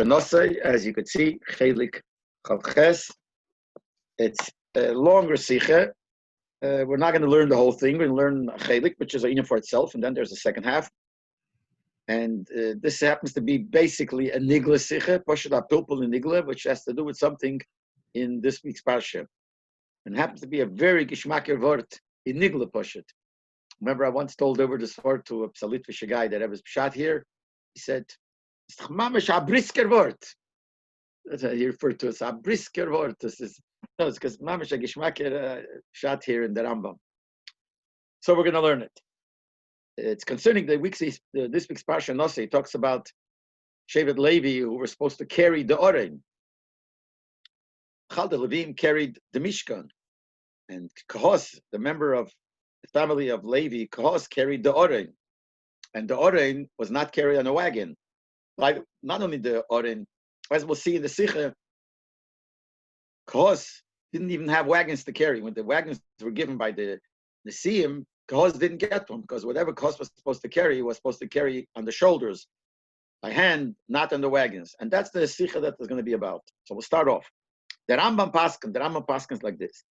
Nosso, as you could see, Chelik Chavches. It's a longer Sikha. We're not going to learn the whole thing. We're going to learn Chelik, which is a union for itself, and then there's a second half. And this happens to be basically a Nigla Sikha, Poshet HaPilpul in Nigla, which has to do with something in this week's Parsha. And happens to be a very Gishmaker word in Nigla Poshet. Remember, I once told over this word to a Psalitvish guy that I was shot here. He said, "It's mamish a brisker word." That's how he referred to it. A brisker word. This is it's because mamish a Gishmaker shot here in the Rambam. So we're going to learn it. It's concerning this week's Parsha Nosso. He talks about Shevet Levi, who were supposed to carry the Oren. Chal the Levim carried the Mishkan, and Kahos, the member of the family of Levi, Kahos carried the Oren, and the Oren was not carried on a wagon. Like not only the Oren, as we'll see in the Sikha, Kahos didn't even have wagons to carry. When the wagons were given by the Nesiim, Kahos didn't get one because whatever Kahos was supposed to carry, he was supposed to carry on the shoulders, by hand, not on the wagons. And that's the Sikha that is going to be about. So we'll start off. The Rambam Paskin is like this.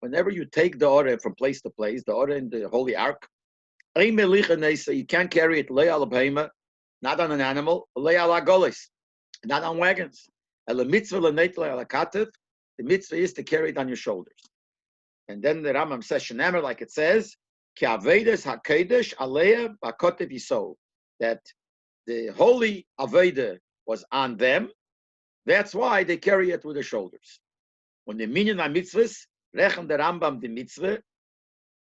Whenever you take the Oren from place to place, the Oren, the Holy Ark, you can't carry it not on an animal, not on wagons. The mitzvah is to carry it on your shoulders. And then the Rambam says, like it says, that the holy Aveda was on them. That's why they carry it with their shoulders. When the minyan ha-mitzvahs, rechem the Rambam the mitzvah,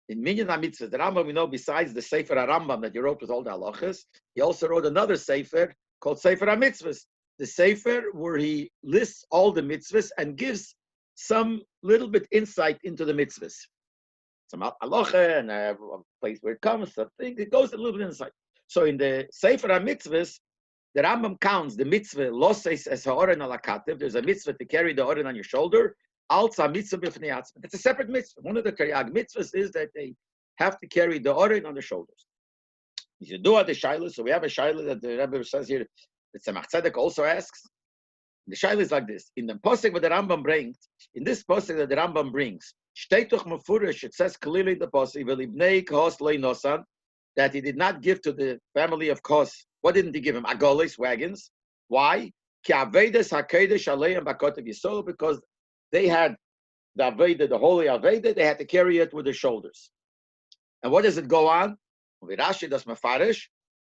in minyan ha-mitzvahs, the Rambam, we know, besides the Sefer HaRambam that he wrote with all the halachas, he also wrote another Sefer called Sefer HaMitzvahs, the Sefer where he lists all the mitzvahs and gives some little bit insight into the mitzvahs. Some halacha and a place where it comes, something, it goes a little bit insight. So in the Sefer HaMitzvahs, the Rambam counts the mitzvah, loses as ha'oren al hakativ. There's a mitzvah to carry the oren on your shoulder. Also, mitzvah b'fnei atzma. It's a separate mitzvah. One of the Taryag mitzvahs is that they have to carry the oren on their shoulders. You do have the shayla. So we have a shayla that the Rabbi says here that Tzemach Tzedek also asks. The shayla is like this: in the posek that the Rambam brings, in this posek that the Rambam brings, shteituch mefurish, it says clearly in the posek v'libnei kahos leinosan, that he did not give to the family of Kos. What didn't he give him? Agolis, wagons. Why? Because they had the Aveda, the holy Aveda, they had to carry it with their shoulders. And what does it go on? Rashi does mafarish.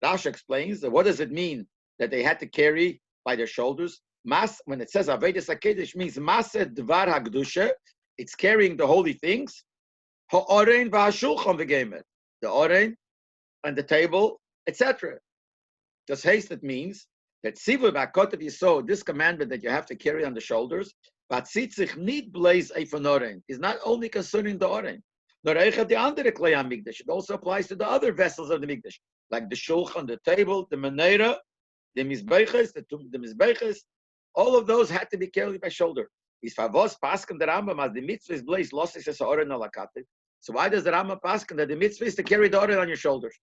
Rashi explains that what does it mean that they had to carry by their shoulders? Mas, when it says Aveda Sakedesh, means Maseh Dvar HaKdusha, it's carrying the holy things. Ha'orein v'hashulchan v'gemer. The orein and the table, etc. Just haste, it means that Sivu Ba'kotav Yisod, this commandment that you have to carry on the shoulders, but Tzitzich need blaze Eifonoren, is not only concerning the Oren. Noreicha the andere Klei HaMikdash. It also applies to the other vessels of the Mikdash, like the Shulchan, the table, the Menorah, the Mizbeches, the Mizbeches. All of those had to be carried by shoulder. Is Favos Paskin the Rambam as the mitzvah is blaze losses as Oren alakativ. So why does the Rambam Paskin that the mitzvah is to carry the Oren on your shoulders?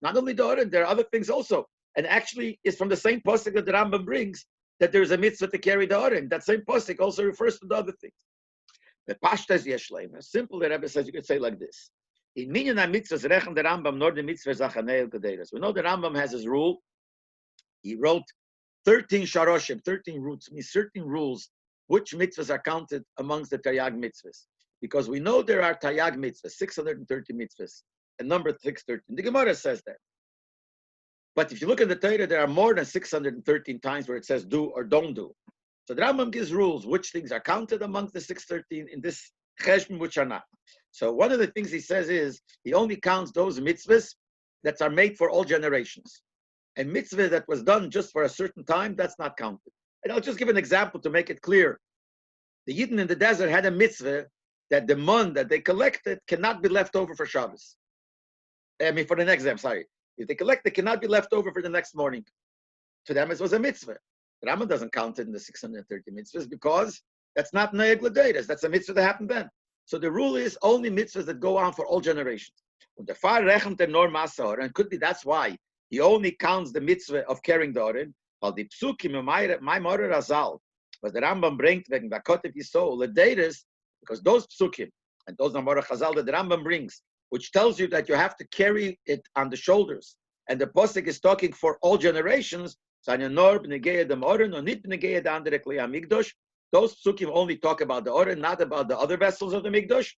Not only the Oren, there are other things also. And actually, it's from the same posik that the Rambam brings that there's a mitzvah to carry the Oren. That same posik also refers to the other things. The Pashtas Yeshleim, simple, the Rebbe says, you could say like this. In Minyan HaMitzvahs, Rechem the Rambam, nor the mitzvah Zachanei LKTS. We know the Rambam has his rule. He wrote 13 sharoshim, 13 roots, means certain rules, which mitzvahs are counted amongst the Taryag mitzvahs. Because we know there are Taryag mitzvahs, 630 mitzvahs, and number 613. The Gemara says that. But if you look at the Torah, there are more than 613 times where it says do or don't do. So the Rambam gives rules, which things are counted amongst the 613 in this cheshbon, which are not. So one of the things he says is, he only counts those mitzvahs that are made for all generations. And mitzvah that was done just for a certain time, that's not counted. And I'll just give an example to make it clear. The Yidden in the desert had a mitzvah that the mun that they collected cannot be left over for Shabbos. For the next day, I'm sorry. If they collect, it cannot be left over for the next morning. To them, it was a mitzvah. The Rambam doesn't count it in the 630 mitzvahs because that's not Ne'eg L'Deiros. That's a mitzvah that happened then. So the rule is only mitzvahs that go on for all generations. And the far rechem nor masor, and it could be that's why he only counts the mitzvah of carrying the Oren. While the psukim, my mother Razal, was the Rambam brings, wegen der Kotev Yisrael, Ledeiris, because those psukim, and those Namora Chazal that the Rambam brings, which tells you that you have to carry it on the shoulders. And the Posek is talking for all generations. Those psukim only talk about the Oren, not about the other vessels of the Mikdash,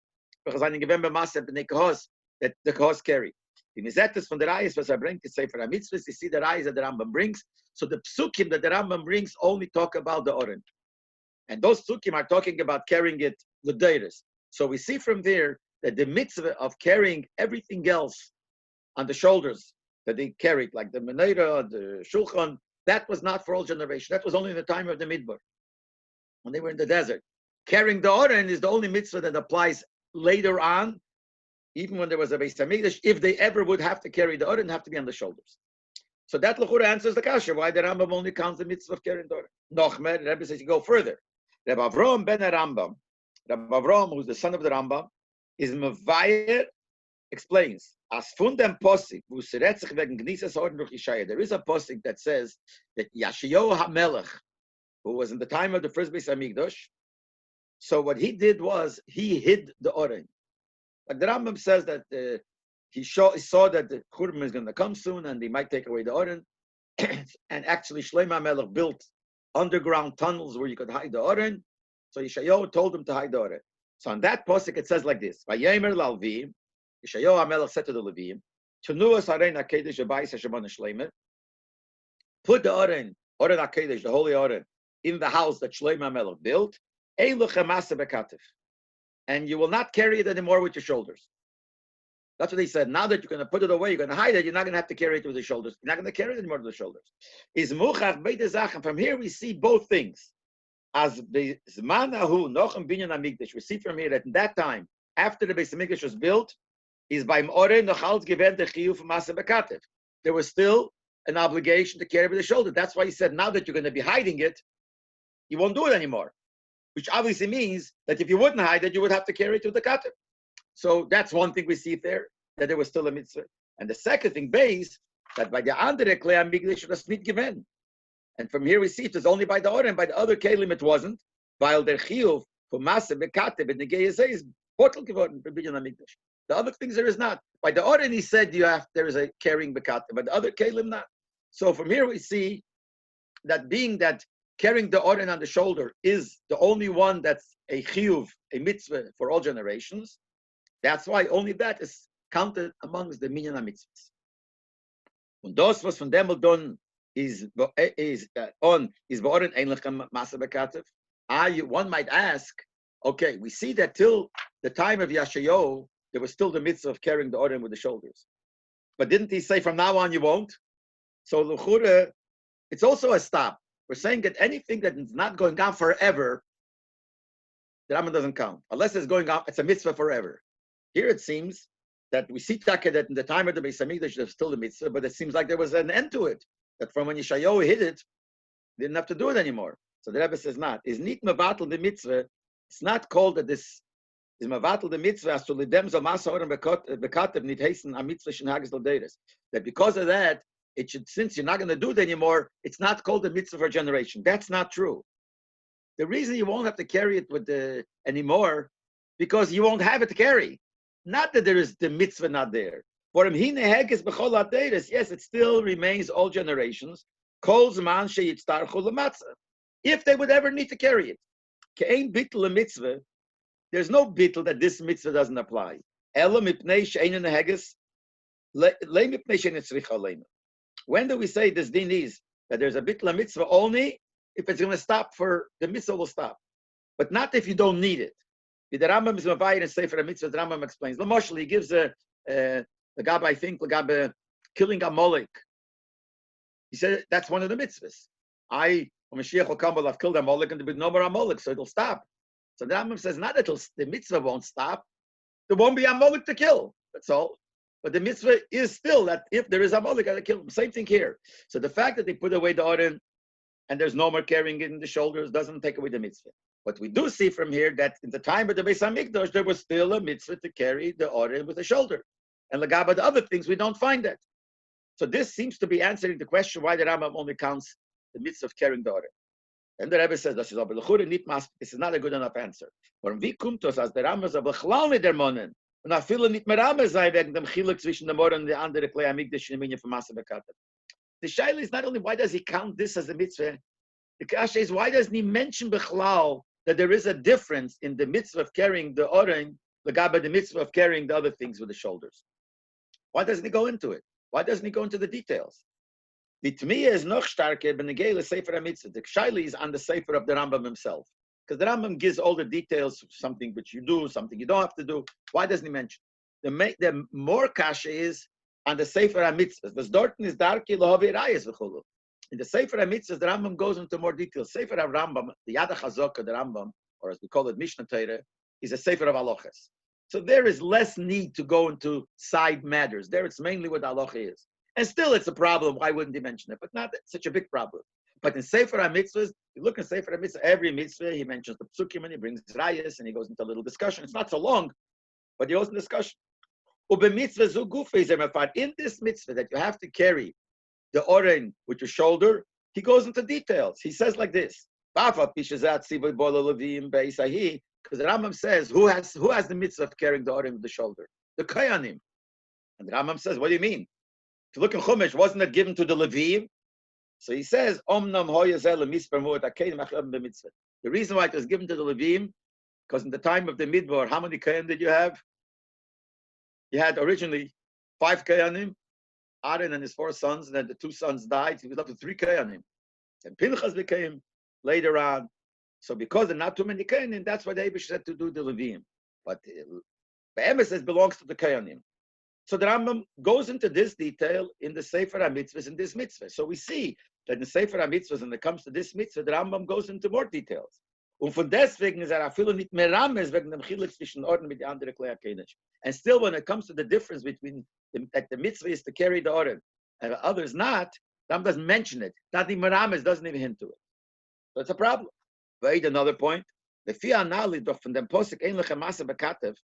because I think that the Kohos carry. The Mizetes from the Rayas was bring to say for a mitzvah, you see the Rayas that the Rambam brings. So the psukim that the Rambam brings only talk about the Oren. And those psukim are talking about carrying it l'deiros. So we see from there that the mitzvah of carrying everything else on the shoulders that they carried, like the menorah, the shulchan, that was not for all generations. That was only in the time of the Midbar, when they were in the desert. Carrying the Oren is the only mitzvah that applies later on, even when there was a Beis Hamikdash. If they ever would have to carry the Oren, have to be on the shoulders. So that l'chura answers the kasha, why the Rambam only counts the mitzvah of carrying the Oren. Nochmer, the Rebbe says you go further. Rabbi Avram ben Rambam, Rabbi Avram, who's the son of the Rambam, is Mevayer, explains, as fundem posik, wegen Gnisas Oren durch Yeshaya. There is a posik that says that Yashayahu HaMelech, who was in the time of the first Beis Hamikdash, so what he did was he hid the Oren. But the Rambam says that he saw that the Churban is going to come soon and they might take away the Oren. And actually Shlomo HaMelech built underground tunnels where you could hide the Oren. So Yeshayahu told him to hide the Oren. So on that posuk it says like this: Vayemer lalvi, Yeshayahu HaMelech said to the Levim, Tenuas Harein HaKedesh Abayis HaShemona Shleimer, put the Oren HaKedesh, the holy Oren, in the house that Shlomo HaMelech built, Ein Luchem Masa Bekatif, and you will not carry it anymore with your shoulders. That's what he said. Now that you're going to put it away, you're going to hide it, you're not going to have to carry it with the shoulders. You're not going to carry it anymore with the shoulders. Is Muchach Beide Zachen. From here we see both things. As the Zmanahu Nochem Binyan HaMikdash, we see from here that in that time, after the Beis HaMikdash was built, is by Oren Nochals Gevend the Chiyuv Masa Bekatif. There was still an obligation to carry with the shoulder. That's why he said, now that you're going to be hiding it, you won't do it anymore. Which obviously means that if you wouldn't hide it, you would have to carry it to the kater. So that's one thing we see there, that there was still a mitzvah. And the second thing, base, that by the andere Klei HaMikdash was not given. And from here we see it was only by the Oren, by the other kelim it wasn't. While der chiyuv for Masse Bekater, but the Negei is portal geworden for Binyan HaMikdash. The other things there is not. By the Oren he said there is a carrying Bekater, but the other kelim not. So from here we see that being that carrying the Oren on the shoulder is the only one that's a chiyuv, a mitzvah for all generations. That's why only that is counted amongst the minyan mitzvahs. Und das was von dem done is on is Oren einlich Masa Bekatev. One might ask, okay, we see that till the time of Yashayahu there was still the mitzvah of carrying the Oren with the shoulders, but didn't he say from now on you won't? So l'chura, it's also a stop. We're saying that anything that is not going on forever, the Rambam doesn't count. Unless it's going on, it's a mitzvah forever. Here it seems that we see that in the time of the Beis Hamikdash there's still a mitzvah, but it seems like there was an end to it. That from when Yeshayahu hid it, they didn't have to do it anymore. So the Rebbe says not. Is nit mevatel the mitzvah. It's not called that this is mevatel the mitzvah as to lidem zo masa oren bekatev nit hasten a mitzvah shenhages l'deiros. That because of that, it should, since you're not going to do it anymore, it's not called a mitzvah for a generation. That's not true. The reason you won't have to carry it with anymore, because you won't have it to carry. Not that there is the mitzvah not there. For him, yes, it still remains all generations. If they would ever need to carry it. There's no bittul that this mitzvah doesn't apply. When do we say this din is that there's a bittul mitzvah only if it's going to stop for the mitzvah will stop, but not if you don't need it. The Rambam is mavayir and say for the mitzvah. The Rambam explains. L'moshel, he gives the Gabba, I think, the Gabba killing a molek. He said that's one of the mitzvahs. When Mashiach will come, I've killed a molek and there'll be no more molek, so it'll stop. So the Rambam says not that the mitzvah won't stop. There won't be a molek to kill. That's all. But the mitzvah is still that if there is a molek, I kill him. Same thing here. So the fact that they put away the Oren and there's no more carrying it in the shoulders doesn't take away the mitzvah. But we do see from here that in the time of the Beis Hamikdash there was still a mitzvah to carry the Oren with the shoulder. And Lagaba, the other things, we don't find that. So this seems to be answering the question why the Rambam only counts the mitzvah of carrying the Oren. And the Rebbe says, this is not a good enough answer. Warum wie kommt es, als der Rambam sagt, bechlal nicht der Monen, und auch viele nicht mehr Rambam sei, wegen dem Chiluk zwischen dem Oren und der andere Klei Amigdash in der Minyan von Masse Bekatet. The shaila is not only why does he count this as a mitzvah, the kasha is why doesn't he mention bechlal that there is a difference in the mitzvah of carrying the Oren, the mitzvah of carrying the other things with the shoulders. Why doesn't he go into it? Why doesn't he go into the details? The Tmiya is noch starker than the Gele Sefer HaMitzvah. The Shaila is on the Sefer of the Rambam himself. Because the Rambam gives all the details of something which you do, something you don't have to do. Why doesn't he mention? The more kasha is on the Sefer HaMitzvah. The Dorten is darki lohavi rayas v'chulu. In the Sefer HaMitzvah, the Rambam goes into more details. Sefer HaRambam, the Yad HaChazok of the Rambam, or as we call it Mishnah Torah, is a Sefer of Halachas. So there is less need to go into side matters. There it's mainly what halacha is. And still it's a problem. Why wouldn't he mention it? But not such a big problem. But in Sefer HaMitzvahs, you look in Sefer HaMitzvah, every mitzvah, he mentions the psukim and he brings rayas and he goes into a little discussion. It's not so long, but he goes in discussion. In this mitzvah that you have to carry the oren with your shoulder, he goes into details. He says like this. Because the Rambam says, who has the mitzvah of carrying the oren with the shoulder? The Kayanim. And the Rambam says, what do you mean? If you look in Chumash, wasn't it given to the Levim? So he says, the reason why it was given to the Levim, because in the time of the Midbar, how many Kayanim did you have? You had originally 5 Kayanim, Aaron and his 4 sons, and then the 2 sons died. So he was up to 3 Kayanim. And Pinchas became later on. So because there are not too many Kayanim, that's why the Eibush said to do the Levim. But Be'emes says belongs to the Kayanim. So the Rambam goes into this detail in the Sefer HaMitzvahs in this mitzvah. So we see that in the Sefer HaMitzvahs, when it comes to this mitzvah, the Rambam goes into more details. Und von deswegen ist viele nicht mehr Rames wegen dem Chiluk zwischen Orden mit den anderen Klei HaKedesh. And still, when it comes to the difference between that the mitzvah is to carry the Orden and others not, the Rambam doesn't mention it. Not even Rames doesn't even hint to it. So it's a problem. Wait, another point. The Fia Nali doch von dem Posik ähnliche Masse bekatev,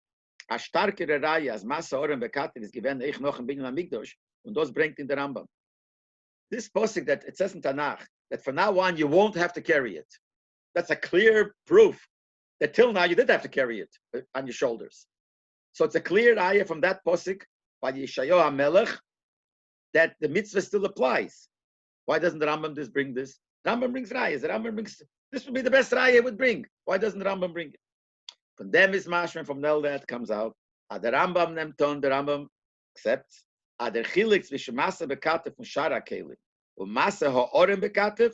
a starkere Reihe als Masse Oren bekatev ist gewähnt ich noch ein Binyan Amigdosh und das bringt in der Rambam. This Posik that it says in Tanakh, that from now on you won't have to carry it. That's a clear proof that till now you did have to carry it on your shoulders. So it's a clear ayah from that posik by Yeshayahu HaMelech that the mitzvah still applies. Why doesn't the Rambam just bring this? The Rambam brings rayas. The Rambam brings, this would be the best raya it would bring. Why doesn't the Rambam bring it? From them is mashman, from Nel that comes out. The Rambam nemton, the Rambam accepts. Der chilik zwischen Masse bekatev and Shara kelim. Masse ha'orem bekatev.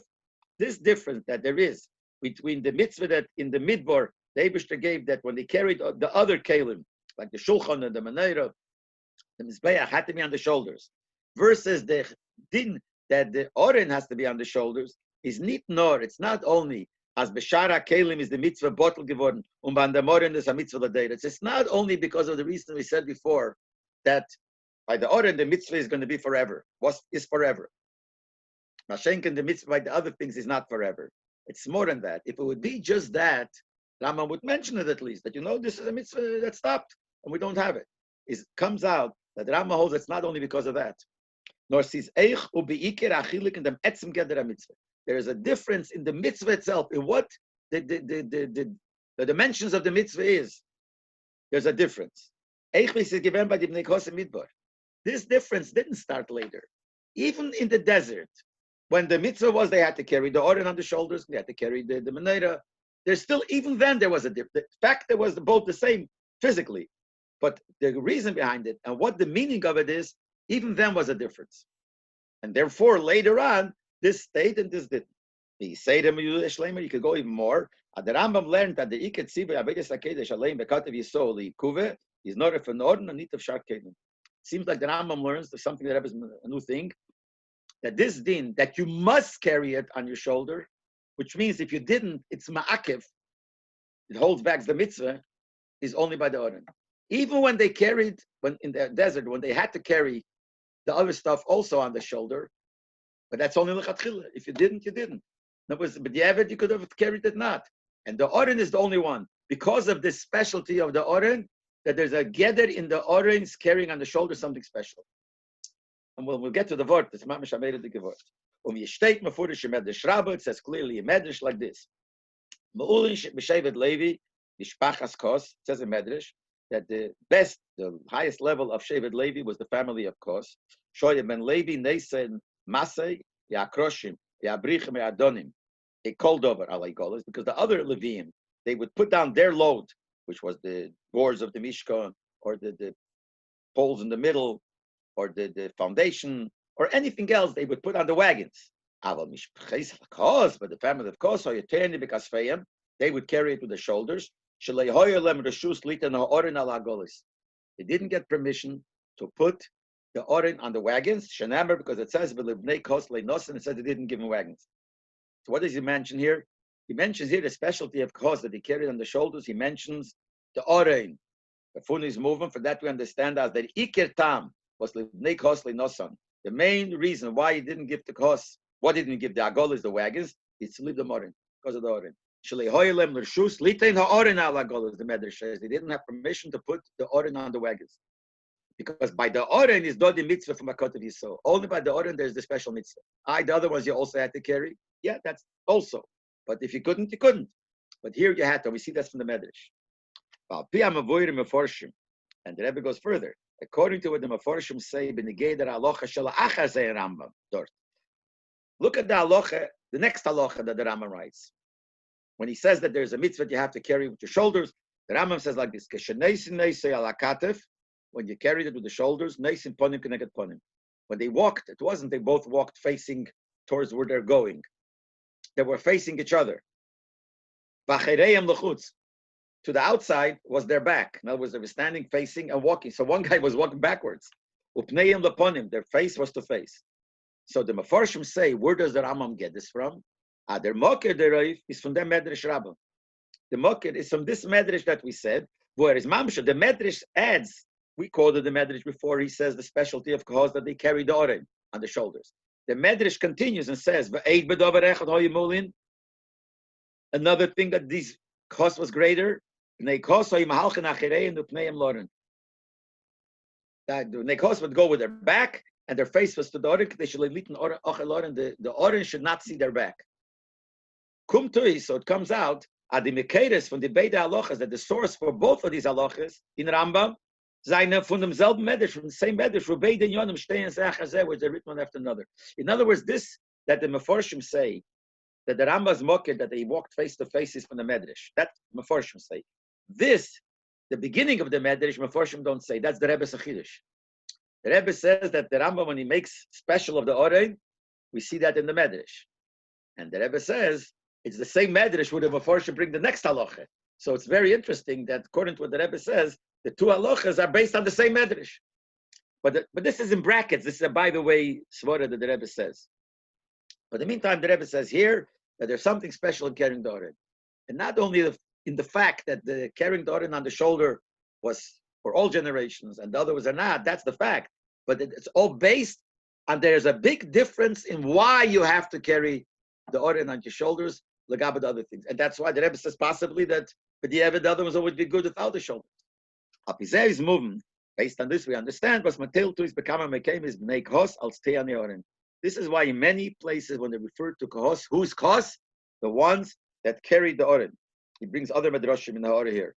This difference that there is between the mitzvah that in the midbar the Eibishter gave, that when they carried the other kelim, like the shulchan and the menorah, the mizbeach had to be on the shoulders, versus the din that the oren has to be on the shoulders, is nit nor. It's not only as b'shara kelim is the mitzvah bottle geworden, ban der oren is a mitzvah l'deiretz. It's not only because of the reason we said before that by the oren the mitzvah is going to be forever, is forever. Mashenken the mitzvah by the other things is not forever. It's more than that. If it would be just that, Rambam would mention it at least, that this is a mitzvah that stopped and we don't have it. It comes out that Rambam holds it's not only because of that. Nor sees eich u'beikir achilik in the etzem geder mitzvah. There is a difference in the mitzvah itself, in what the dimensions of the mitzvah is. There's a difference. Eich is given by the Bnei Kosev Midbar. This difference didn't start later. Even in the desert, when the mitzvah was, they had to carry the oren on the shoulders, they had to carry the menorah. There's still, even then, there was a difference. The fact there was both the same physically, but the reason behind it and what the meaning of it is, even then was a difference. And therefore, later on, this stayed and this didn't. You could go even more. The Rambam learned that the Iket Tzibah Avedis HaKedesh Aleim Bekatev Yisol Kuve is not of an oren and not of Shar Kelim. Seems like the Rambam learns there's something that is a new thing. That this din, that you must carry it on your shoulder, which means if you didn't, it's ma'akev, it holds back the mitzvah, is only by the oren. Even when they carried, when in the desert, when they had to carry the other stuff also on the shoulder, but that's only l'chatchila. If you didn't, you didn't. But the avid, you could have carried it not. And the oren is the only one. Because of this specialty of the oren, that there's a gather in the orens carrying on the shoulder something special. And we'll get to the word. It's mamish ameda the word. When you state mefurish in Medrash Rabbah, it says clearly in Medrash like this. Ma'ulin b'shevet Levi, mishpachas Kos. It says in Medrash that the highest level of Shevet Levi was the family of Kos. Shoyim ben Levi neisen masei ya'akroshim ya'abrichim ya'adonim. A called over alaygolas because the other Leviim, they would put down their load, which was the boards of the Mishkan or the poles in the middle or the foundation or anything else they would put on the wagons. But the family of Kos, they would carry it with the shoulders. They didn't get permission to put the orin on the wagons, because it says and it says they didn't give them wagons. So what does he mention here? He mentions here the specialty of Kos that he carried on the shoulders. He mentions the orin. The Funi's movement, for that we understand as that Iker Tam was Libnei Kos Nosso. The main reason why he didn't give the Kos, why didn't he give the Agolas, the wagons, is to leave the Orin, because of the Orin. The Medrash says they didn't have permission to put the Orin on the wagons. Because by the Orin is not the mitzvah from Akotav Yisrael. Only by the Orin there's the special mitzvah. The other ones you also had to carry. Yeah, that's also. But if you couldn't, you couldn't. But here you had to. We see that's from the Medrash. And the Rebbe goes further. According to what the Meforshim say, look at the halacha, the next halacha that the Rambam writes. When he says that there's a mitzvah you have to carry with your shoulders, the Rambam says like this: when you carried it with the shoulders, when they walked, it wasn't they both walked facing towards where they're going. They were facing each other. To the outside was their back. In other words, they were standing, facing, and walking. So one guy was walking backwards. Their face was to face. So the Mefarshim say, where does the Rambam get this from? Their Mokir deriv is from their Medrash Rabbah. The Mokir is from this Medrash that we said, whereas Mamsha, the Medrash adds, we quoted the Medrash before, he says the specialty of Kos that they carry the Oren on the shoulders. The Medrash continues and says, another thing that these Kos was greater, the Nekos would go with their back, and their face was to the Oren. The Oren should not see their back. So it comes out, from the Beide Halachas, that the source for both of these halachas in Rambam, from the same Medrash, which are written one after another. In other words, this that the Meforshim say, that the Rambam's Mokir, that they walked face to face, is from the Medrash. That Meforshim say. This, the beginning of the Medrash, Meforshim don't say. That's the Rebbe's Achidush. The Rebbe says that the Rambam, when he makes special of the Orein, we see that in the Medrash. And the Rebbe says, it's the same Medrash where the Meforshim bring the next halacha. So it's very interesting that according to what the Rebbe says, the two halachas are based on the same Medrash. But this is in brackets. This is a, by the way, svara that the Rebbe says. But in the meantime, the Rebbe says here that there's something special in carrying the Oren. And not only in the fact that the carrying the Oren on the shoulder was for all generations and the other was not, that's the fact. But it's all based on there's a big difference in why you have to carry the Oren on your shoulders, legab the other things. And that's why the Rebbe says possibly that the other ones would be good without the shoulders. Apizeh movement. Based on this, we understand was Matil to is becoming Mekem is Bnei Kos al Steyani Oren. This is why in many places when they refer to Kos, who's Kos? The ones that carry the Oren. He brings other Medrashim in the Oren here.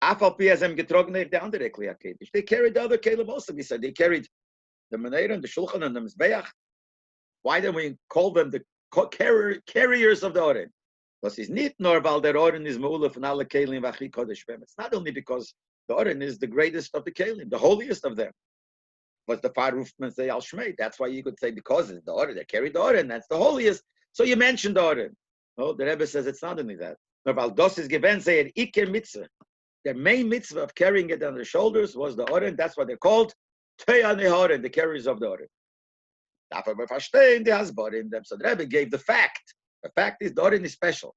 Afal Piazem Getrogne, the andere Kli HaKedesh. They carried the other Kelim also, we said. They carried the Meneira and the Shulchan and the Mizbeach. Why don't we call them the carriers of the Oren? Because it's not nor val der Oren is Me'ulef and alle Kelim Vachi Kodesh Bem. It's not only because the Oren is the greatest of the Kelim, the holiest of them. But the Farufman say Al Shmei. That's why you could say because it's the Oren, they carry the Oren, that's the holiest. So you mentioned the Oren. Oh, the Rebbe says it's not only that. Nor val dos is given say an Iker mitzvah. Their main mitzvah of carrying it on their shoulders was the Oren. That's what they're called. Teyane Oren, the carriers of the Oren. So the Rebbe gave the fact. The fact is the Oren is special.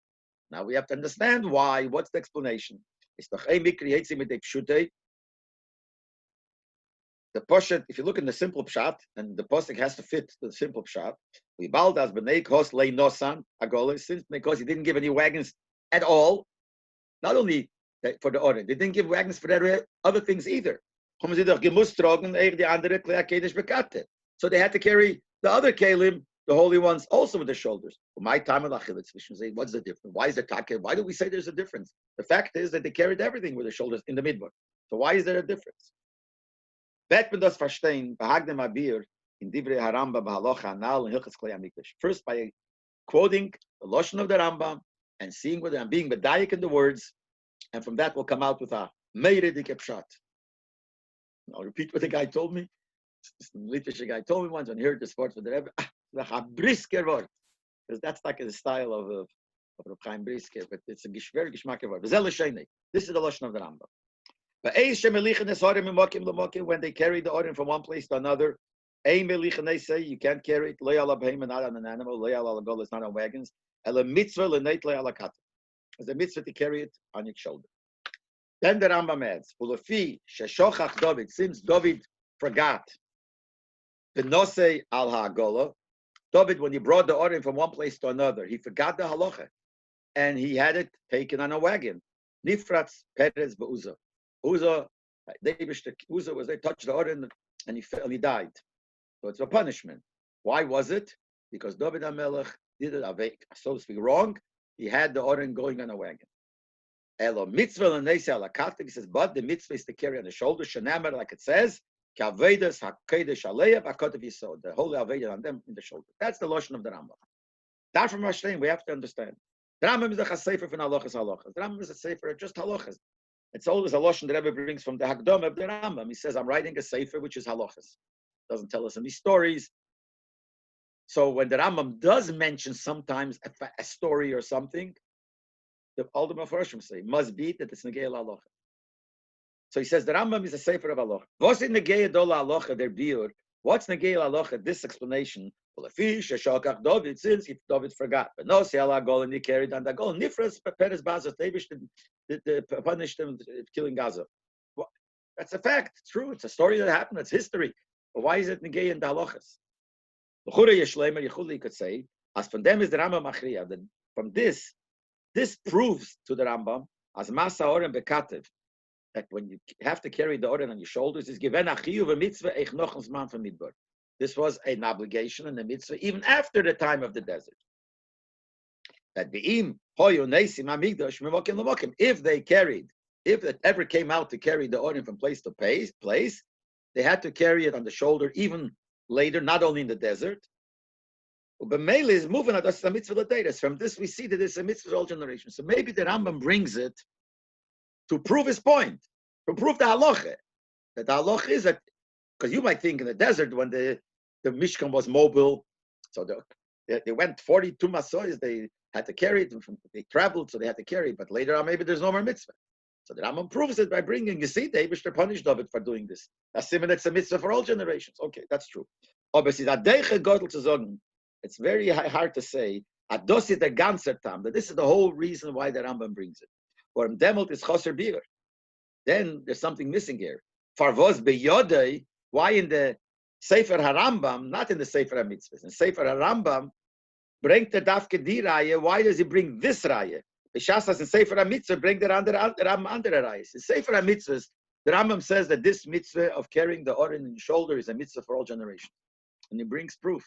Now we have to understand why. What's the explanation? The poshet, if you look in the simple pshat, and the poshet has to fit the simple pshat, we bald as b'nei kos lei nosan agolis, since because he didn't give any wagons at all, not only for the Oren, they didn't give wagons for other things either. So they had to carry the other kelim, the holy ones, also with the shoulders. My time of what's the difference? Why is there taka? Why do we say there's a difference? The fact is that they carried everything with the shoulders in the midbar. So why is there a difference? Bet man das verstehen, behagdem abir in divrei haramba bahalocha anal and hilchas klei hamikdash. First by quoting the lashon of the Rambam and seeing whether I'm being medayik in the words, and from that will come out with a meiredik pshat. I'll repeat what the guy told me. The Litvish guy told me once when he heard the sports with the Rebbe, a brisker word, because that's like the style of Reb Chaim Brisker, but it's a very geschmacker word. This is the lashon of the Rambam. When they carry the order from one place to another, you can't carry it. Not on an animal. It's not on wagons. It's a mitzvah to carry it on your shoulder. Then the Rambam adds, David, since David forgot the Nosso al ha'agola, David, when he brought the order from one place to another, he forgot the halacha, and he had it taken on a wagon. Nifratz Perez be'uza. Uza was there, touched the order, and he fell, and he died. So it's a punishment. Why was it? Because David HaMelech did it, so to speak, wrong. He had the order going on a wagon. Elo mitzvah l'neisei al hakatif. He says, but the mitzvah is to carry on the shoulder. Shenamer, like it says, ka'avedas hakedesh aleya b'akatif yisod. The holy aveda on them in the shoulder. That's the lashon of the Rambam. That from Rashlein, we have to understand. The Rambam is a sefer from halachas. The Rambam is a sefer just halachas. It's always a lashon that Rabbi brings from the Hakdom of the Rambam. He says, I'm writing a sefer which is halachas. Doesn't tell us any stories. So when the Rambam does mention sometimes a story or something, the ultimate Mepharshim say must be that it's negei halacha. So he says the Rambam is a sefer of halacha. What's in negei dol halacha their biur? What's negei halacha? This explanation. Well, David, since if David forgot, but no, see Allah and he carried on the goal. Nifras Peres Baza David punished him killing Gaza. Well, that's a fact. It's true. It's a story that happened. It's history. But why is it negei in the halachas? You could say, as from them is the Rambam Machriya. That from this proves to the Rambam as Masa Oren Bekatev that when you have to carry the Oren on your shoulders is given a chiyuv a mitzvah eich nochens man from midbar. This was an obligation and a mitzvah even after the time of the desert. That be'im hoyu neisim amigdash memokim lemokim. If it ever came out to carry the Oren from place to place, they had to carry it on the shoulder even later, not only in the desert. B'meila is moving at us a mitzvah l'teiras. From this we see that it's a mitzvah for all generations. So maybe the Rambam brings it to prove his point, to prove the halacha. That the halacha is that, because you might think in the desert when the Mishkan was mobile, so they went 42 masoyas, they had to carry it, they traveled, so they had to carry it, but later on maybe there's no more mitzvah. So the Rambam proves it by bringing, you see, the Eibishter punished David for doing this. That's a mitzvah for all generations. Okay, that's true. It's very hard to say that this is the whole reason why the Rambam brings it. Or demelt is chaser bir. Then there's something missing here. Farvos beyodei. Why in the Sefer HaRambam, not in the Sefer HaMitzvahs? In Sefer HaRambam, bringt the dafke di raya. Why does he bring this raya? B'shasas in Sefer HaMitzvah bring the Rambam andere rayas. In Sefer HaMitzvahs, the Rambam says that this mitzvah of carrying the Oren in your shoulder is a mitzvah for all generations, and he brings proof.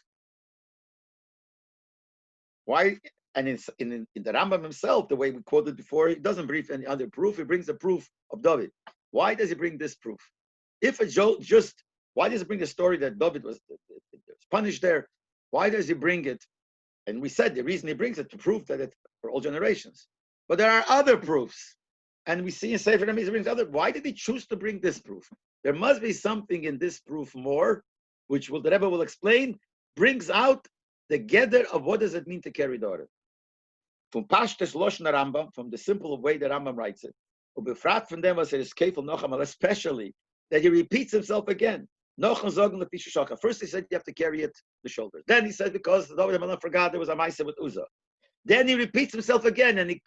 Why? And in the Rambam himself, the way we quoted before, he doesn't bring any other proof. He brings the proof of David. Why does he bring this proof? If it's just, why does he bring the story that David was punished there? Why does he bring it? And we said the reason he brings it to prove that it's for all generations. But there are other proofs. And we see in Sefer HaMitzvah he brings other. Why did he choose to bring this proof? There must be something in this proof more, which the Rebbe will explain, brings out the gather of what does it mean to carry the order. From Pashtas Loshon Rambam, from the simple way the Rambam writes it, from them was it is careful Nocham, especially that he repeats himself again. First he said you have to carry it the shoulders. Then he said because David HaMelech forgot there was a Maisa with Uzzah. Then he repeats himself again and he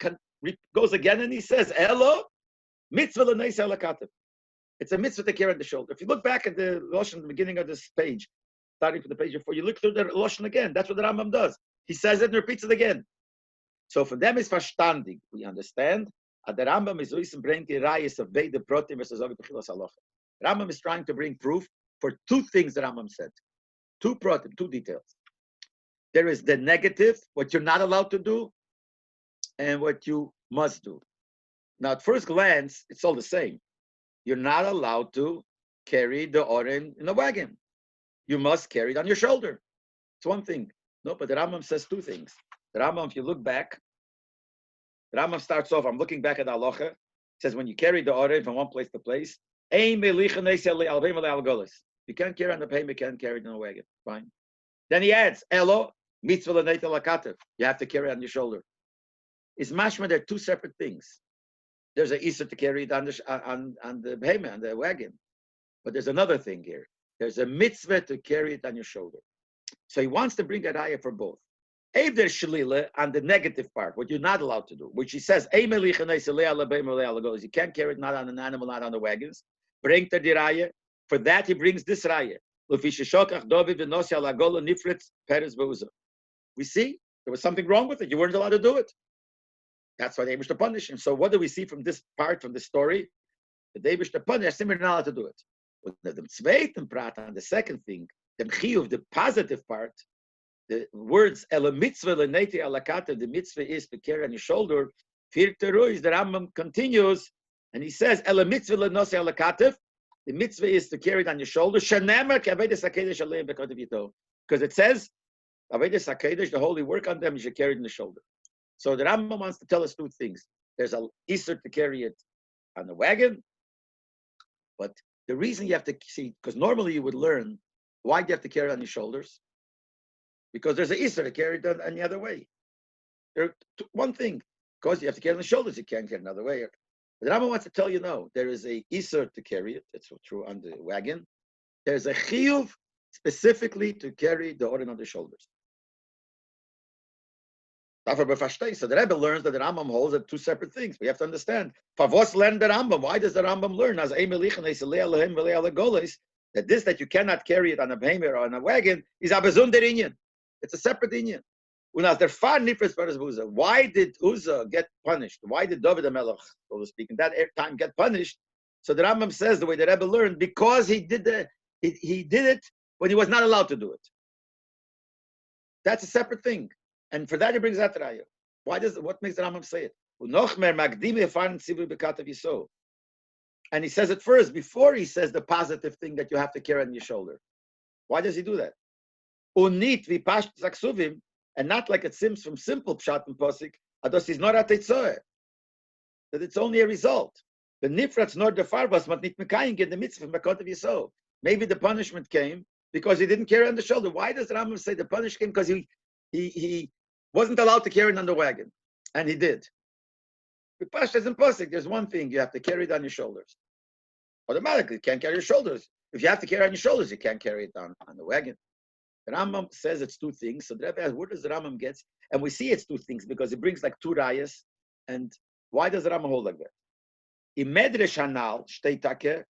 goes again and he says, Elo, mitzvah l'neisei al hakatif. It's a mitzvah to carry the shoulder. If you look back at the Loshon at the beginning of this page, starting from the page before, you look through the Loshon again. That's what the Rambam does. He says it and repeats it again. So for them is verstandig. We understand. At the Rambam is always bringing the rayas of beide protim versus ovid b'chilas halacha. Rambam is trying to bring proof for two things the Rambam said. Two details. There is the negative, what you're not allowed to do, and what you must do. Now, at first glance, it's all the same. You're not allowed to carry the oren in a wagon. You must carry it on your shoulder. It's one thing. No, but the Rambam says two things. The Rambam, if you look back, the Rambam starts off, I'm looking back at the halacha. It says when you carry the oren from one place to place, you can't carry on the payment, you can't carry it in a wagon. Fine. Then he adds, Elo, mitzvah l'neitel lakatev. You have to carry it on your shoulder. It's mashma, they're two separate things. There's an Issa to carry it on the payment, on the wagon. But there's another thing here. There's a mitzvah to carry it on your shoulder. So he wants to bring that ayah for both. If there's shalila on the negative part, what you're not allowed to do, which he says, you can't carry it not on an animal, not on the wagons. Bring the diraya. For that, he brings this raya. We see there was something wrong with it. You weren't allowed to do it. That's why they wished to punish him. So what do we see from this part, from the story? The they wished to punish him, not allowed to do it. The second thing, the positive part, the words the mitzvah is to carry on your shoulder. The Rambam continues and he says the mitzvah is to carry it on your shoulder. Because it says the holy work on them, you should carry it on the shoulder. So the Rambam wants to tell us two things. There's a Isser to carry it on the wagon, but the reason you have to see, because normally you would learn why do you have to carry it on your shoulders? Because there's an Isser to carry it any other way. One thing, because you have to carry it on the shoulders, you can't carry it another way. But the Rambam wants to tell you, no, there is a Isser to carry it. That's true on the wagon. There's a Chiyuv specifically to carry the Oren on the shoulders. So the Rebbe learns that the Rambam holds that two separate things. We have to understand. Favos learn the Rambam. Why does the Rambam learn? That this that you cannot carry it on a behemoth or on a wagon is a bezunder inyan. It's a separate inyan. Why did Uzzah get punished? Why did David HaMelech, so to speak, in that time get punished? So the Rambam says the way the Rebbe learned, because he did it when he was not allowed to do it. That's a separate thing. And for that he brings that raya. What makes the Rambam say it? And he says it first, before he says the positive thing that you have to carry on your shoulder. Why does he do that? And not like it seems from simple pshat and posik, ados is not a teitzoe. That it's only a result. The nifratz nor the farbas mat nit mekayim get the mitzvah makot of yisov. Maybe the punishment came because he didn't carry on the shoulder. Why does the Rambam say the punishment came? Because he wasn't allowed to carry it on the wagon, and he did. With pashtas and posik, there's one thing you have to carry it on your shoulders. Automatically, you can't carry your shoulders. If you have to carry it on your shoulders, you can't carry it on the wagon. The Rambam says it's two things. So the Rebbe asks, where does the Rambam get? And we see it's two things because it brings like two rayas. And why does the Rambam hold like that? In Medrash Hanal, Shteitake,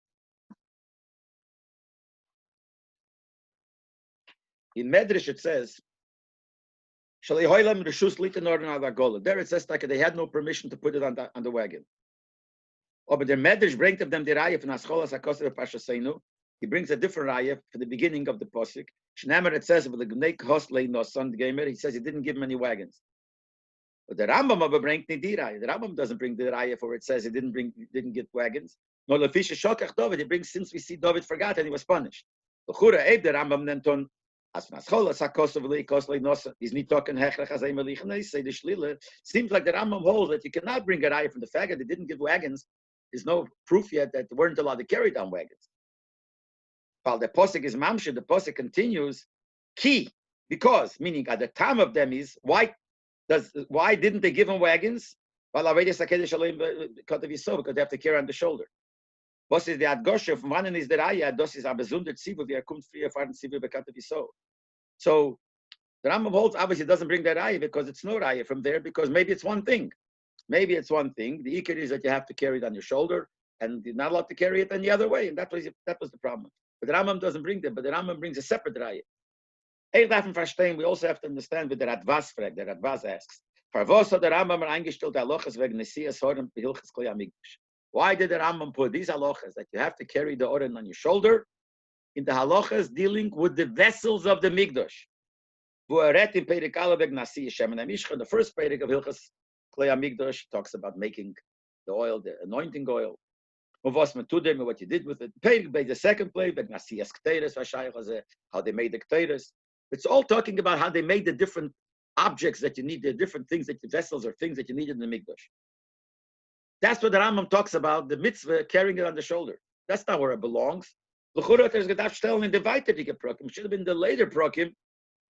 in Medrash it says, there it says that they had no permission to put it on the wagon. Oh, but the Medrash brings of them the raya from Ascholas HaKosev Pashaseinu. He brings a different raya for the beginning of the posik. Shnemer it says with the Gnei Host Nosso Gamer. He says he didn't give him any wagons. But the Rambam brings the raya. The Rambam doesn't bring the raya for it says he didn't get wagons. No, Lefisha Shokach David. He brings since we see David forgot and he was punished. The Rambam Nenton. As Nascholas HaKosev Nosso. He's not talking Hechrech Azay Melich. And they say the Shlila. Seems like the Rambam holds that you cannot bring a raya from the fact that they didn't give wagons. There's no proof yet that they weren't allowed to carry down wagons. While the posik is mamshe, the posik continues key because meaning at the time of them is why didn't they give them wagons? Because they have to carry on the shoulder. Was is the adgosha from one is the raya? Das is a besundert sivu wie kommt früher fahren sivu bekannt wieso. So the Rambam holds obviously doesn't bring that raya because it's no raya from there because maybe it's one thing. Maybe it's one thing. The ikar is that you have to carry it on your shoulder, and you're not allowed to carry it any other way, and that was the problem. But the Rambam doesn't bring that. But the Rambam brings a separate raya. We also have to understand what the Radvaz fragt. The Radvaz asks, why did the Rambam put these halachas that you have to carry the oren on your shoulder? in the halachas dealing with the vessels of the Mikdash. The first Perek of Hilchas Klei HaMikdash talks about making the oil, the anointing oil. What you did with it. The second Perek, how they made the Keteiros. It's all talking about how they made the different objects that you need, the different things that the vessels or things that you needed in the Mikdash. That's what the Rambam talks about, the mitzvah carrying it on the shoulder. That's not where it belongs. L'chura there's gedacht stellen in the weitere prokim. Should have been the later prokim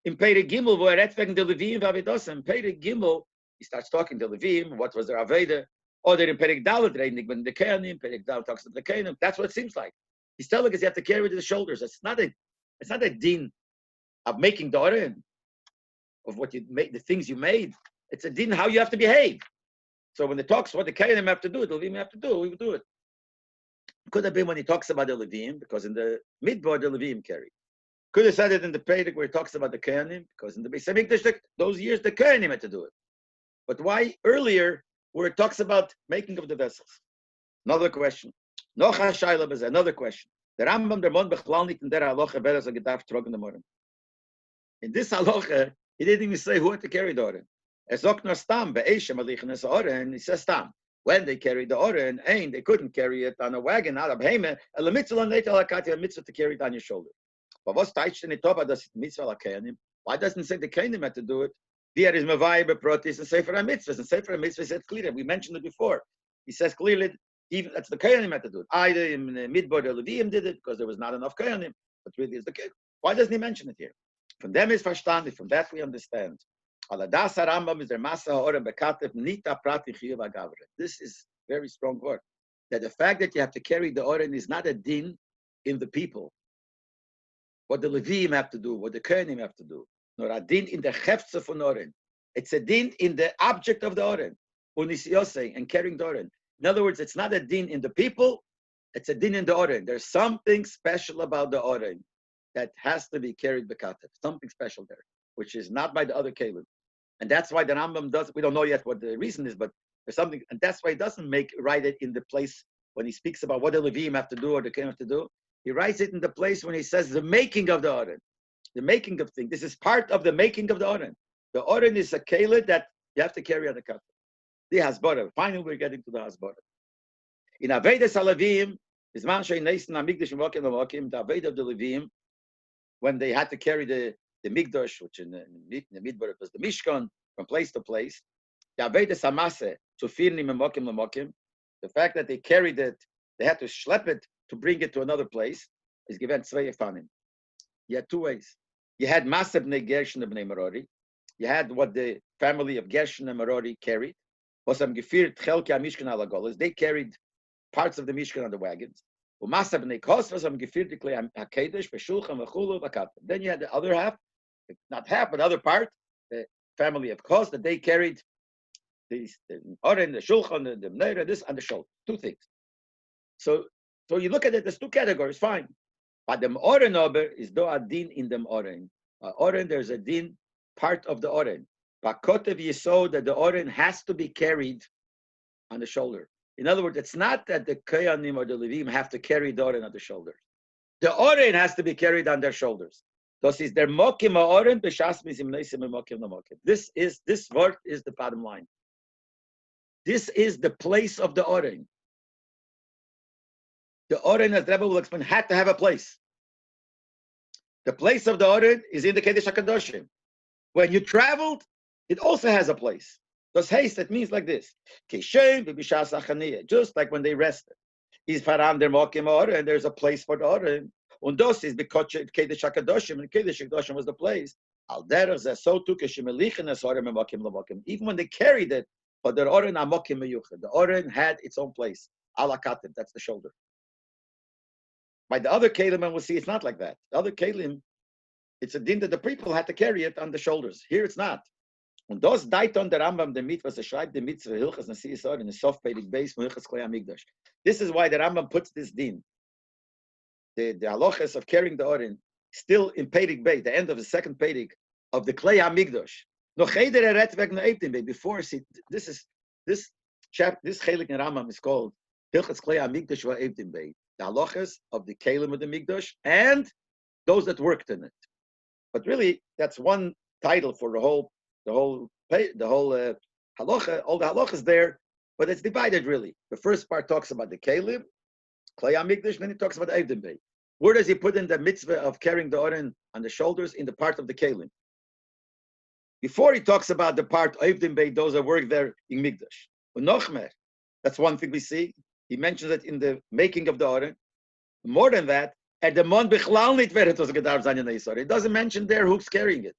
in Perek Gimel, where redt wegen the Levim v'avedosem. Perek Gimel, he starts talking to Levim, what was their aveda. Or in Perek Dalet, when the Kehanim, Perek Dalet talks to the Kehanim. That's what it seems like. He's telling us you have to carry it to the shoulders. It's not a din of making the oren, of what you made, the things you made. It's a din how you have to behave. So when it talks what the Kehanim have to do, the Levim have to do, we would do it. Could have been when he talks about the Levim, because in the midbar the Levim carry. Could have said it in the Perek where he talks about the Kehanim, because in the Beis Hamikdash those years the Kehanim had to do it. But why earlier where it talks about making of the vessels? Another question. Nocha Shaila is another question. The Rambam der Mon bechlal nit in der halacha wer es gedarf trocken the morning. In this halacha, he didn't even say who had to carry the oren. Sagt nur stam be'eshem alichnes oren. He says stam. When they carried the oren, they couldn't carry it on a wagon out of Hema. A mitzvah and a mitzvah to carry it on your shoulder. But what's taicht in the top? Does mitzvah la kehanim? Why doesn't it say the kehanim had to do it? There is mevai beprotis and sefer mitzvahs. And sefer mitzvahs said clearly. We mentioned it before. He says clearly. Even that's the kehanim had to do it. Either in the midbar the Leviim did it because there was not enough kehanim. But really, it's the kehanim. Why doesn't he mention it here? From them is verstanden. From that we understand. This is very strong word. That the fact that you have to carry the oren is not a din in the people. What the Leviim have to do, what the Kohanim have to do. Nor a din in the hefze von oren. It's a din in the object of the oren. Unisiyose, and carrying the oren. In other words, it's not a din in the people, it's a din in the oren. There's something special about the oren that has to be carried bekatev. Something special there, which is not by the other kelim. And that's why the Rambam does, we don't know yet what the reason is, but there's something, and that's why he doesn't write it in the place when he speaks about what the Leviim have to do or the Kehanim have to do. He writes it in the place when he says the making of the Oren, the making of things. This is part of the making of the Oren. The Oren is a keilah that you have to carry on the kafir. The hasbara. Finally, we're getting to the hasbara. In Avedas HaLeviim, is man shein neisen HaMikdash Mokim LaMokim, the Aved of the Leviim, when they had to carry the Mikdash, which in the midbar it was the Mishkan, from place to place. The Avedas HaMaseh, to firni Mokim LaMokim, the fact that they carried it, they had to schlep it to bring it to another place, is given zwei Fanim. You had two ways. You had Maseh b'nei Gershon b'nei Merari. You had what the family of Gershon and Merari carried. They carried parts of the Mishkan on the wagons. Then you had the other half, not half, but the other part, the family of Kos, that they carried the Oren, the Shulchan, the Mneira, this on the shoulder. Two things. So you look at it, there's two categories, fine. But the Oren ober is do a din in the Oren. Oren, there's a din, part of the Oren. Bakotev Yisod, that the Oren has to be carried on the shoulder. In other words, it's not that the Kohanim or the Levim have to carry the Oren on the shoulders. The Oren has to be carried on their shoulders. This is their Mokim Oren, B'shas Mizim Neisim Mokim Mokim. This word is the bottom line. This is the place of the Oren. The Oren, as Rabbi will explain, had to have a place. The place of the Oren is in the Kedesh HaKadoshim. When you traveled, it also has a place. Thus haste, it means like this. Just like when they rested. Is faram der mokim oren, and there's a place for the oren. Und das is because Kedesh HaKadoshim, and Kedesh HaKadoshim was the place. Al derech zeh so tu keshimelichen es oren memokim lemokim. Even when they carried it, but the oren amokim meyuchad. The oren had its own place. Ala katim, that's the shoulder. By the other kelim, and we'll see it's not like that. The other kelim, it's a din that the people had to carry it on the shoulders. Here it's not. Und das deit on der Rambam der mit, was schreibt der Mitzvah Hilchas Nasiyasor in the soft Perek Beis Hilchas Klei HaMikdash. This is why the Rambam puts this din. The halachas of carrying the Oren still in Perek Beis, the end of the second Perek of the Klei HaMikdash. Noch jeder eret wegen Eibtim Beit. Before, see, this chelik in Rambam is called Hilchas Klei HaMikdash va Eibtim Beit. the halachas of the kelim of the mikdash and those that worked in it. But really, that's one title for the whole halacha. All the halachas there, but it's divided really. The first part talks about the kelim, klei hamikdash, then he talks about Eivdim Bey. Where does he put in the mitzvah of carrying the oren on the shoulders? In the part of the kelim. Before he talks about the part Eivdim Bey, those that work there in mikdash. But nochmer, that's one thing we see. He mentions it in the making of the oren. More than that, at the mon bichlal nit weret was gedarf sein in the Yisor. It doesn't mention there who's carrying it.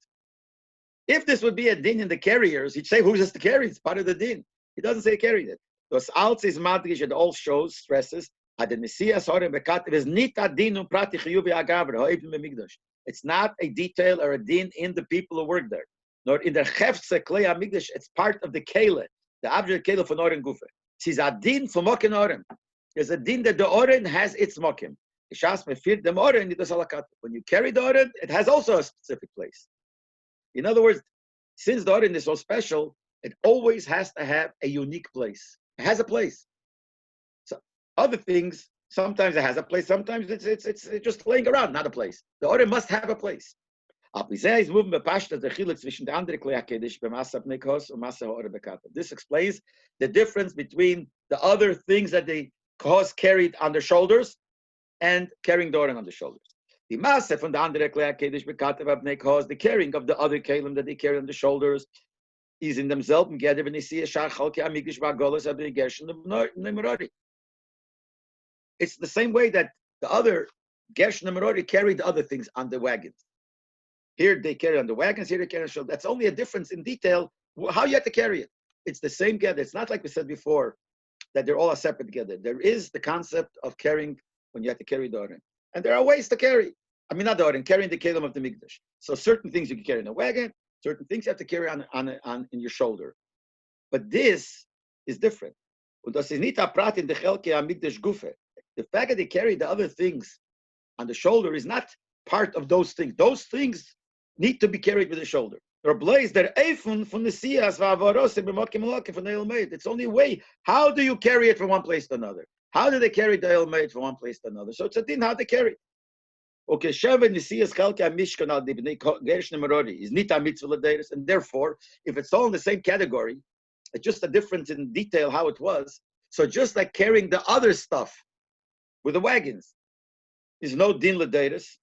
If this would be a din in the carriers, he'd say who's just to carry? It's part of the din. He doesn't say carried it. Thus, alt is madgish, it all shows, stresses, at the Messias Horem Bekat, it is nit a din prati chiyuvi agavra, ho'evim b'mikdash. It's not a detail or a din in the people who work there. Nor in the chefse klei hamikdash, it's part of the kele, the object kele for Oren Gufe. It's a din for mokin Oren. There's a din that the Oren has its mokim. When you carry the Oren, it has also a specific place. In other words, since the Oren is so special, it always has to have a unique place. It has a place. So other things, sometimes it has a place, sometimes it's just laying around, not a place. The Oren must have a place. This explains the difference between the other things that the cause carried on their shoulders and carrying the Oren on the shoulders. The masse from the andere Klei HaKedesh bekatev abnei kos, the carrying of the other kelim that they carry on the shoulders, is in themselves together when they see a shar chalki amigdish v'agolos abnei gershon nemerori. It's the same way that the other gershon nemerori carried the other things on the wagons. Here they carry on the wagons, here they carry on the shoulders. That's only a difference in detail how you have to carry it. It's the same together. It's not like we said before that they're all separate together. There is the concept of carrying when you have to carry the Oren. And there are ways to carry. I mean, not the Oren, carrying the kelim of the mikdash. So certain things you can carry in a wagon, certain things you have to carry on in your shoulder. But this is different. The fact that they carry the other things on the shoulder is not part of those things. Those things need to be carried with the shoulder. It's only a way. How do you carry it from one place to another? How do they carry the helmet from one place to another? So it's a din how they carry. Okay, and therefore, if it's all in the same category, it's just a difference in detail how it was. So just like carrying the other stuff with the wagons is no din l'deiris.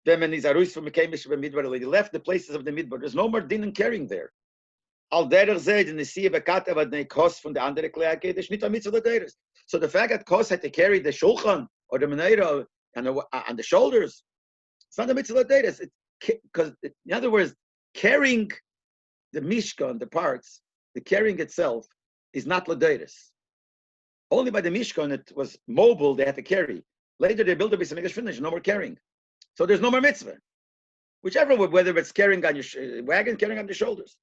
Then when he's arus from midbar, he left the places of the midbar. There's no more din in carrying there. Al derer zeh the nesiya bekatev adnei kos from the andere Klei HaKedesh nit a mitzvah l'deiris. So the fact that kos had to carry the shulchan or the menorah on the shoulders, it's not a mitzvah l'deiris. Because in other words, carrying the mishkan, the parts, the carrying itself is not l'deiris. Only by the mishkan it was mobile. They had to carry. Later they built the Beis Hamikdash finished. No more carrying. So there's no more mitzvah. Whichever, whether it's carrying on your wagon, carrying on the shoulders.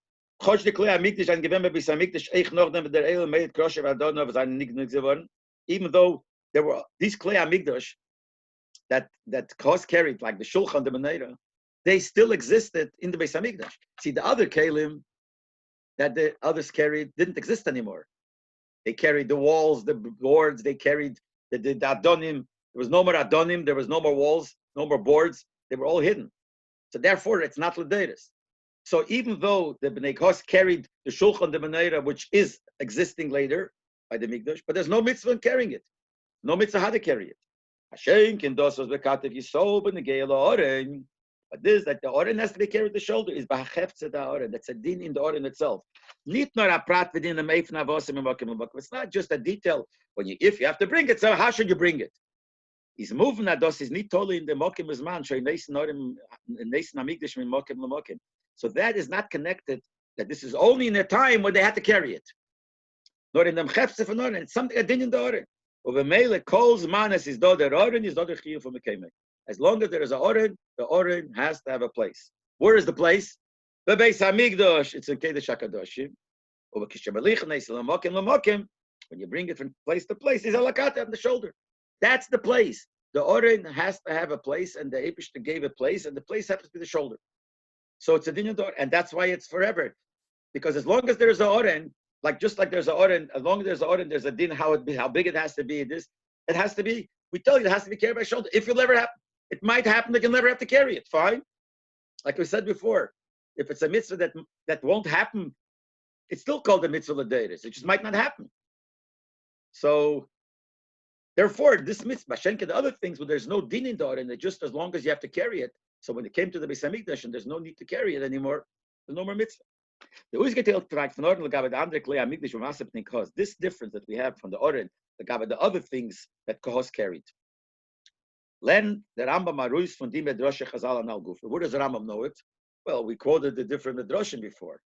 Even though there were these Klei HaMikdash that Kos carried, like the Shulchan, the Menorah, they still existed in the Beis Hamikdash. See, the other Kelim that the others carried didn't exist anymore. They carried the walls, the boards, they carried the Adonim. There was no more Adonim, there was no more walls, no more boards. They were all hidden. So therefore, it's not L'deiris. So even though the Bnei Kos carried the Shulchan, the Menorah, which is existing later by the Mikdash, but there's no mitzvah in carrying it. No mitzvah how to carry it. But this, that the Oren has to be carried the shoulder, is b'hacheftzeh the Oren. That's a din in the Oren itself. It's not just a detail. If you have to bring it, so how should you bring it? He's moving that dos is not totally in the mokim zman. So that is not connected. That this is only in a time when they had to carry it. Nor in the chefse for Oren. It's something a din in the Oren. Over mele calls manas is do the Oren is do the chiyuv from the kemek. As long as there is a Oren, the Oren has to have a place. Where is the place? The Beis Hamikdash. It's in Kedesh HaKadoshim. Over kishabelich neis l'mokim l'mokim. When you bring it from place to place, is a lakata on the shoulder. That's the place. The Oren has to have a place, and the Eibishter gave a place, and the place happens to be the shoulder. So it's a din of and that's why it's forever. Because as long as there's a Oren, just like there's a Oren, as long as there's a Oren, there's a din how big it has to be. It has to be We tell you it has to be carried by shoulder. If it'll ever happen, it might happen that you'll never have to carry it. Fine. Like we said before, if it's a mitzvah that won't happen, it's still called a mitzvah l'deiros. It just might not happen. So therefore, this mitzvah, Shenka, the other things where there's no din in the order, and just as long as you have to carry it. So when it came to the Beis Hamikdash and there's no need to carry it anymore, there's no more mitzvah. The Uzgetelt tract von Orden legabe the andere Klei Hamikdash v'masep nikos. This difference that we have from the Orden legabe the other things that Kohos carried. Len the Rambam Arus von Dim Medrashe Chazal Anal Guf. Where does the Rambam know it? Well, we quoted the different Medrashim before.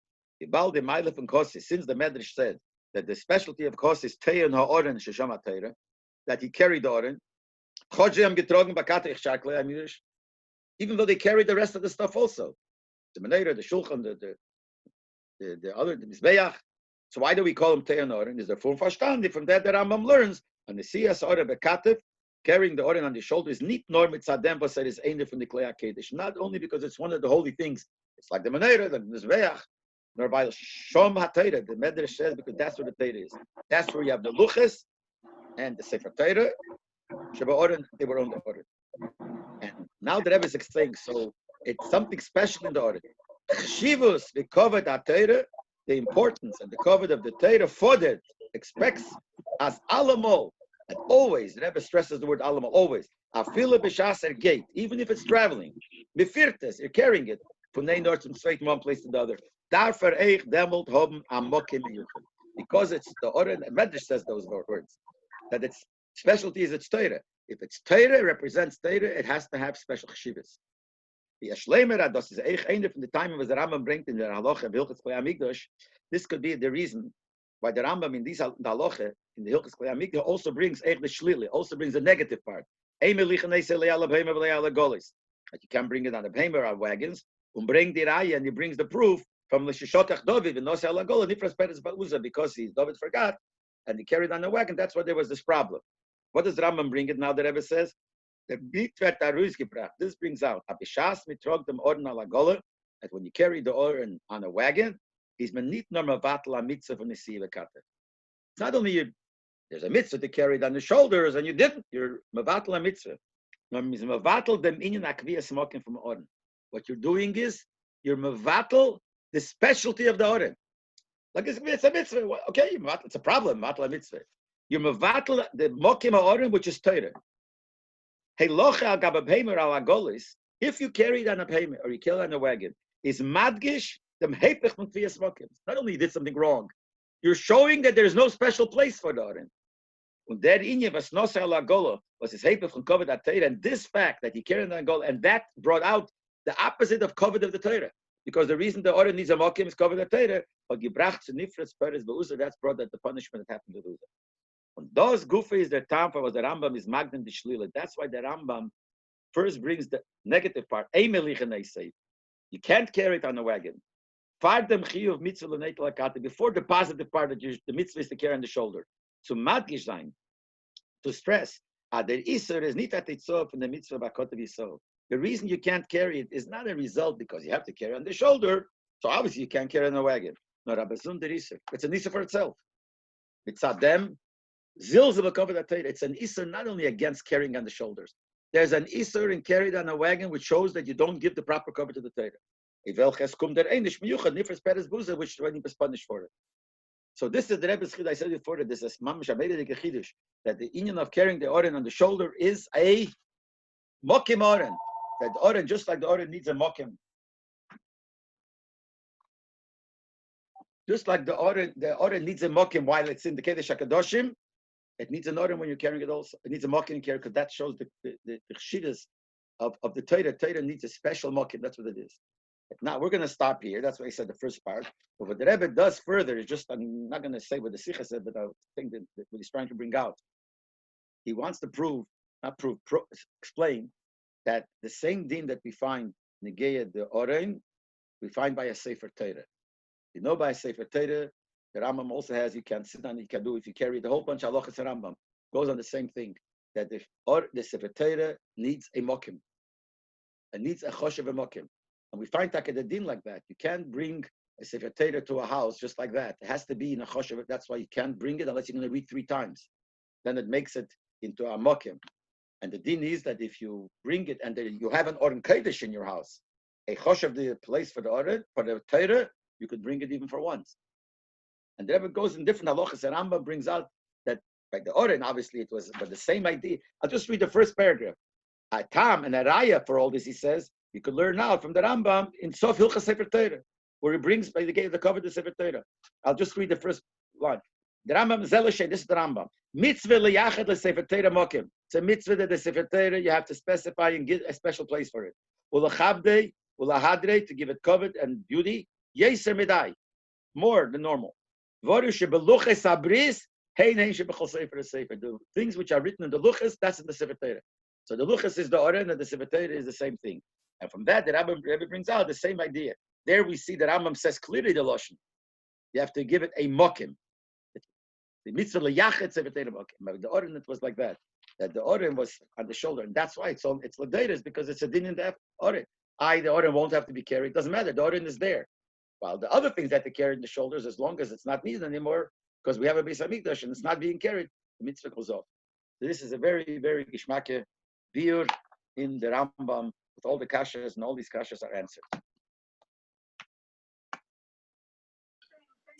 Ibal de Meilef and Kosis. Since the Medrash said that the specialty of Kosis is Teyan HaOren Sheshama Teira, that he carried the Oren. Even though they carried the rest of the stuff also. The Menorah, the Shulchan, the other, the Mizbeach. So why do we call him Teyan Oren? Is there full verstandi? From that the Rambam learns, and the Siyas Oren Bekatev, carrying the Oren on the shoulders, nit nor mitzadem v'ser is eine from the Klei HaKedesh. Not only because it's one of the holy things, it's like the Menorah, the Mizbeach, nor by Shom HaTeirah, the Medrash says, because that's where the Teirah is. That's where you have the Luchas and the Sefer Teirah. Sheba Oren, they were on the Oren. And now the Rebbe is explaining, so it's something special in the Oren. Chshivus, the covet HaTeirah, the importance and the covet of the Teirah, fodert, expects as alamol, and always, the Rebbe stresses the word alamol, always. Afila b'shaser gate, even if it's traveling. Mefirtes, you're carrying it from one place to the other. Darfer eich demelt hoben amokim yuchel. Because it's the Oren, and Medrash says those words, that its specialty is its Teirah. If it's Teirah, it represents Teirah, it has to have special chshivas. The Ashlemer, das is eich eine from the time of the Rambam bringt in the Halacha of Hilchos Klei Hamikdash. This could be the reason why the Rambam in these Halacha in the Hilchos Klei Hamikdash also brings eich the shlili, also brings the negative part. That you can bring it on the behemoth or wagons, and bring the raya, and he brings the proof from the Shishotach David and Nosso Nifras Peretz Ba'uza, because David forgot and he carried on the wagon. That's why there was this problem. What does Rambam bring it now? The Rebbe says this brings out Abishas mitrog dem Oren alagola, that when you carry the Oren on a wagon, he's menit norma vatla mitzvah von nesiva kata. It's not only you. There's a mitzvah to carry it on the shoulders, and you didn't. You're mevatel mitzvah. No, means mevatel dem inyan akviyah smoking from Oren. What you're doing is you're mevatel the specialty of the Oren. Like it's a mitzvah. Okay, it's a problem. Mevatel mitzvah. You're mevatel the mokim Oren, which is Torah. Hey, locha al gababhemer al agolis. If you carry it on a payment or you carry it on a wagon, is madgish dem hepech from kviyas mokim. Not only you did something wrong, you're showing that there's no special place for the Oren. Und der inye was Nosso al agola was his hepech from covet at Torah, and this fact that he carried on agola, and that brought out the opposite of covet of the Torah. Because the reason the Oren needs a mokim is covet at Torah, but gebracht to nifres peres beuza, that's brought out the punishment that happened to Uza. And those gufa is their time for was the Rambam is magden the shlila. That's why the Rambam first brings the negative part. You can't carry it on the wagon. Before the positive part that the mitzvah is to carry on the shoulder. To madgish sein, to stress. Der Isser is nicht at itself in the mitzvah bakotav yisov. The reason you can't carry it is not a result because you have to carry on the shoulder. So obviously you can't carry on the wagon. No, it's an Isser for itself. Mitzadem, zilzah bakotav atayr. It's an Isser not only against carrying on the shoulders. There's an Isser in carried on a wagon which shows that you don't give the proper cover to the Torah. Which when he was punished for it. So this is the Rebbe's chiddush. I said before that this is mamish amedek chiddush, that the union of carrying the Oren on the shoulder is a mokim Oren. That the Oren, just like the Oren needs a mokim, just like the Oren needs a mokim while it's in the Kedesh HaKadoshim, it needs an Oren when you're carrying it also. It needs a mokim carry because that shows the chiddush of the Torah. Torah needs a special mokim. That's what it is. Now we're going to stop here. That's why I said the first part. But what the Rebbe does further is just, I'm not going to say what the Sikha said, but I think that what he's trying to bring out. He wants to explain that the same din that we find Negeya the Oren, we find by a Sefer Torah. You know, by a Sefer Torah, the Rambam also has, you can sit down, you can do, if you carry the whole bunch of halachas Rambam, goes on the same thing, that the Sefer Torah needs a mokim. It needs a choshev a mokim. And we find din like that. You can't bring a Sefer Torah to a house just like that. It has to be in a choshev. That's why you can't bring it unless you're going to read 3 times. Then it makes it into a mokim. And the din is that if you bring it and you have an Oren Kodesh in your house, a chosh of the place for the Oren, for the Torah, you could bring it even for once. And the Rebbe goes in different halachas, and Rambam brings out that by the Oren, obviously it was, but the same idea. I'll just read the first paragraph. A tam and a raya for all this, he says, you could learn out from the Rambam in Sof Hilchas Sefer Torah, where he brings by the cover the Sefer Torah. I'll just read the first line. The Rambam Zelashay, this is the Rambam. Mitzvah liyachad leSefer Torah mokim. It's a mitzvah that the Sefer Torah you have to specify and get a special place for it. Ulachavdei, ulahadrei, to give it covet and beauty. Yeser medai, more than normal. Voru shebeluches abris, hein shebechol sefer sefer. The things which are written in the luchas, that's in the Sefer Torah. So the luchas is the Oren and the Sefer Torah is the same thing. And from that, the Rabbi brings out the same idea. There we see that Rambam says clearly the Lashon. You have to give it a mokim. The mitzvah liyachet Sefer Torah mokim. The Oren, it was like that. That the Oren was on the shoulder. And that's why it's Ladeiras, because it's a din in the Oren. The Oren won't have to be carried. It doesn't matter. The Oren is there. While the other things that they carry in the shoulders, as long as it's not needed anymore, because we have a Beis Hamikdash and it's not being carried, the mitzvah goes off. So this is a very, very gishmake biur in the Rambam, with all the kashas, and all these kashas are answered.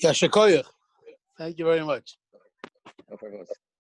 Yashakoyach. Thank you very much. No problem.